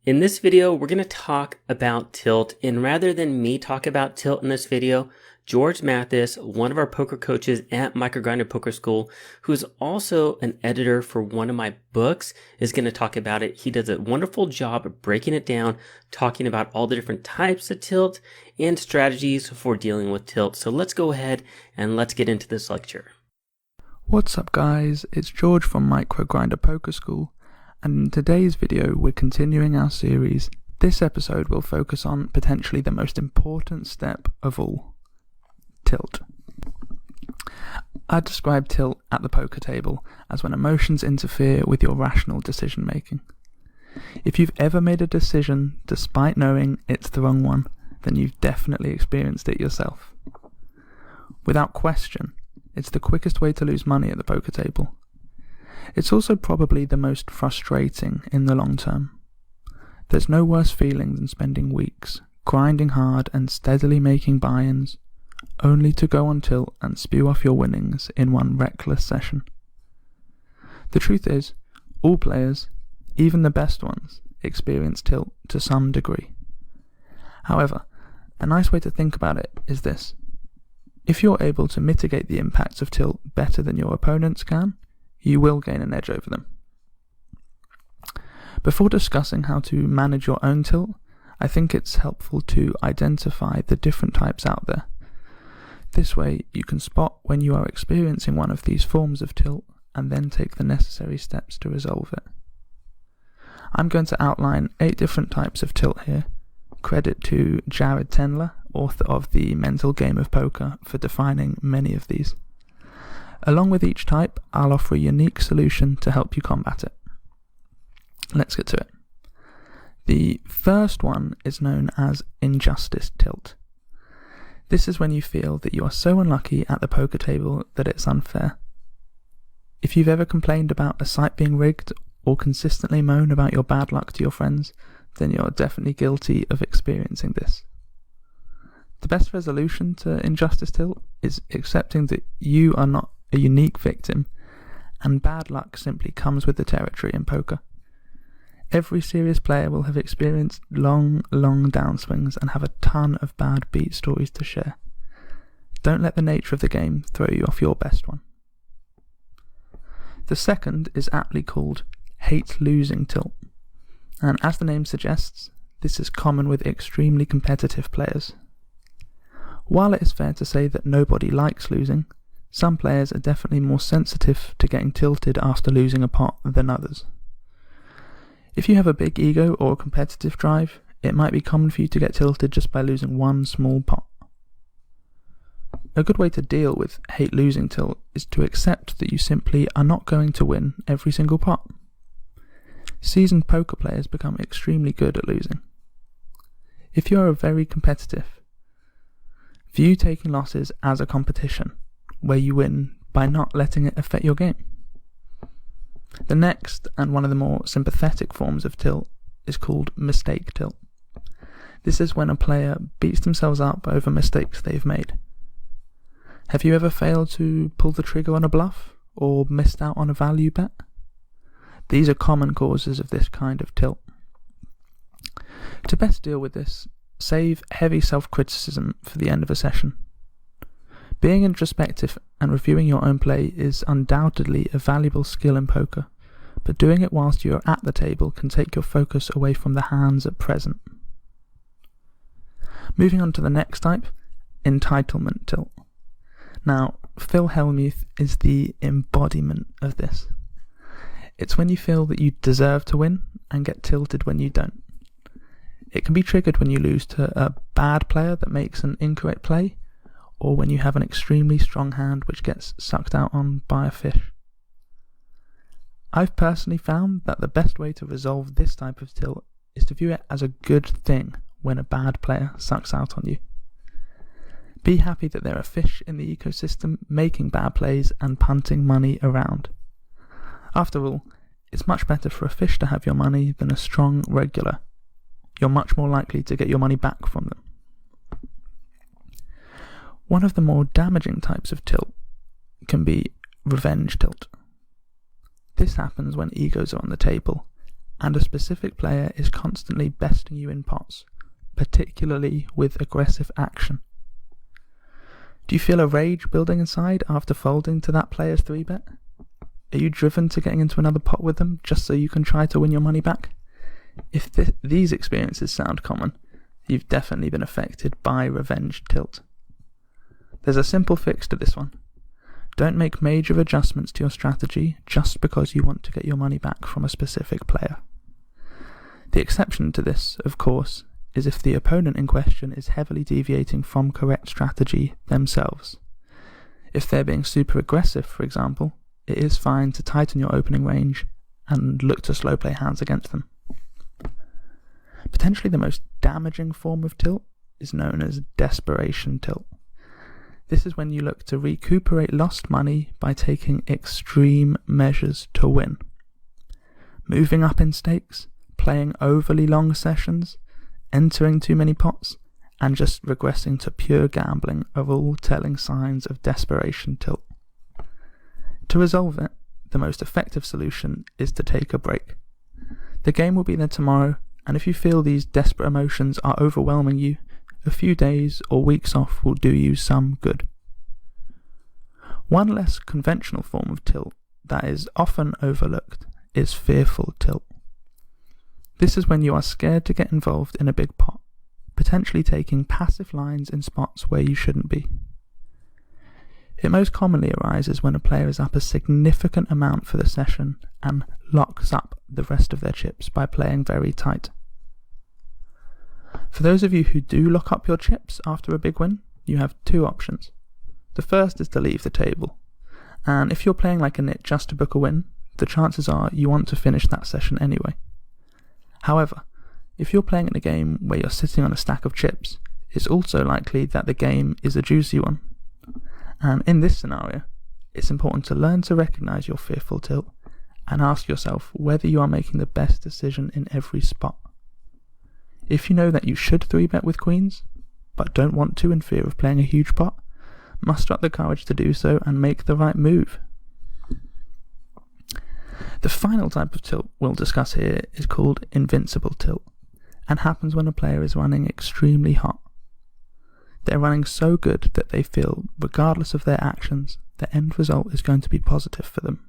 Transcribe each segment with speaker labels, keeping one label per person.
Speaker 1: In this video, we're going to talk about tilt, and rather than me talk about tilt in this video, George Mathis, one of our poker coaches at Microgrinder Poker School, who's also an editor for one of my books, is going to talk about it. He does a wonderful job of breaking it down, talking about all the different types of tilt and strategies for dealing with tilt. So let's go ahead and let's get into this lecture.
Speaker 2: What's up guys, it's George from Microgrinder Poker School, and in today's video we're continuing our series. This episode will focus on potentially the most important step of all, tilt. I describe tilt at the poker table as when emotions interfere with your rational decision making. If you've ever made a decision despite knowing it's the wrong one, then you've definitely experienced it yourself. Without question, it's the quickest way to lose money at the poker table. It's also probably the most frustrating in the long term. There's no worse feeling than spending weeks grinding hard and steadily making buy-ins, only to go on tilt and spew off your winnings in one reckless session. The truth is, all players, even the best ones, experience tilt to some degree. However, a nice way to think about it is this. If you're able to mitigate the impacts of tilt better than your opponents can, you will gain an edge over them. Before discussing how to manage your own tilt, I think it's helpful to identify the different types out there. This way, you can spot when you are experiencing one of these forms of tilt and then take the necessary steps to resolve it. I'm going to outline 8 different types of tilt here. Credit to Jared Tendler, author of The Mental Game of Poker, for defining many of these. Along with each type, I'll offer a unique solution to help you combat it. Let's get to it. The first one is known as injustice tilt. This is when you feel that you are so unlucky at the poker table that it's unfair. If you've ever complained about a site being rigged or consistently moan about your bad luck to your friends, then you're definitely guilty of experiencing this. The best resolution to injustice tilt is accepting that you are not a unique victim, and bad luck simply comes with the territory in poker. Every serious player will have experienced long downswings and have a ton of bad beat stories to share. Don't let the nature of the game throw you off your best one. The second is aptly called hate losing tilt, and as the name suggests, this is common with extremely competitive players. While it is fair to say that nobody likes losing, some players are definitely more sensitive to getting tilted after losing a pot than others. If you have a big ego or a competitive drive, it might be common for you to get tilted just by losing one small pot. A good way to deal with hate losing tilt is to accept that you simply are not going to win every single pot. Seasoned poker players become extremely good at losing. If you are very competitive, view taking losses as a competition, where you win by not letting it affect your game. The next, and one of the more sympathetic forms of tilt, is called mistake tilt. This is when a player beats themselves up over mistakes they've made. Have you ever failed to pull the trigger on a bluff, or missed out on a value bet? These are common causes of this kind of tilt. To best deal with this, save heavy self-criticism for the end of a session. Being introspective and reviewing your own play is undoubtedly a valuable skill in poker, but doing it whilst you are at the table can take your focus away from the hands at present. Moving on to the next type, entitlement tilt. Now, Phil Hellmuth is the embodiment of this. It's when you feel that you deserve to win and get tilted when you don't. It can be triggered when you lose to a bad player that makes an incorrect play, or when you have an extremely strong hand which gets sucked out on by a fish. I've personally found that the best way to resolve this type of tilt is to view it as a good thing when a bad player sucks out on you. Be happy that there are fish in the ecosystem making bad plays and punting money around. After all, it's much better for a fish to have your money than a strong regular. You're much more likely to get your money back from them. One of the more damaging types of tilt can be revenge tilt. This happens when egos are on the table, and a specific player is constantly besting you in pots, particularly with aggressive action. Do you feel a rage building inside after folding to that player's 3-bet? Are you driven to getting into another pot with them just so you can try to win your money back? If these experiences sound common, you've definitely been affected by revenge tilt. There's a simple fix to this one. Don't make major adjustments to your strategy just because you want to get your money back from a specific player. The exception to this, of course, is if the opponent in question is heavily deviating from correct strategy themselves. If they're being super aggressive, for example, it is fine to tighten your opening range and look to slow play hands against them. Potentially the most damaging form of tilt is known as desperation tilt. This is when you look to recuperate lost money by taking extreme measures to win. Moving up in stakes, playing overly long sessions, entering too many pots, and just regressing to pure gambling are all telling signs of desperation tilt. To resolve it, the most effective solution is to take a break. The game will be there tomorrow, and if you feel these desperate emotions are overwhelming you, a few days or weeks off will do you some good. One less conventional form of tilt that is often overlooked is fearful tilt. This is when you are scared to get involved in a big pot, potentially taking passive lines in spots where you shouldn't be. It most commonly arises when a player is up a significant amount for the session and locks up the rest of their chips by playing very tight. For those of you who do lock up your chips after a big win, you have two options. The first is to leave the table, and if you're playing like a nit just to book a win, the chances are you want to finish that session anyway. However, if you're playing in a game where you're sitting on a stack of chips, it's also likely that the game is a juicy one. And in this scenario, it's important to learn to recognise your fearful tilt and ask yourself whether you are making the best decision in every spot. If you know that you should 3-bet with queens, but don't want to in fear of playing a huge pot, muster up the courage to do so and make the right move. The final type of tilt we'll discuss here is called invincible tilt, and happens when a player is running extremely hot. They're running so good that they feel, regardless of their actions, the end result is going to be positive for them.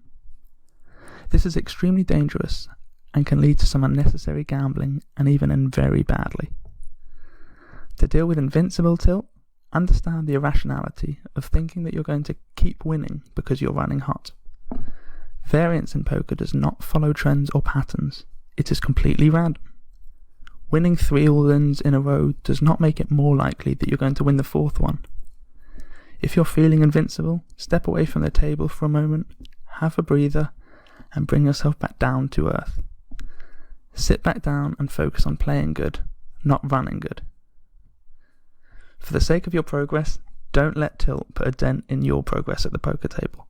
Speaker 2: This is extremely dangerous and can lead to some unnecessary gambling and even end very badly. To deal with invincible tilt, understand the irrationality of thinking that you're going to keep winning because you're running hot. Variance in poker does not follow trends or patterns. It is completely random. Winning 3 all-ins in a row does not make it more likely that you're going to win the 4th one. If you're feeling invincible, step away from the table for a moment, have a breather, and bring yourself back down to earth. Sit back down and focus on playing good, not running good. For the sake of your progress, don't let tilt put a dent in your progress at the poker table.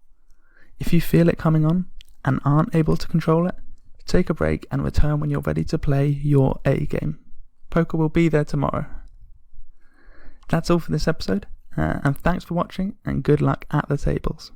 Speaker 2: If you feel it coming on and aren't able to control it, take a break and return when you're ready to play your A game. Poker will be there tomorrow. That's all for this episode, and thanks for watching and good luck at the tables.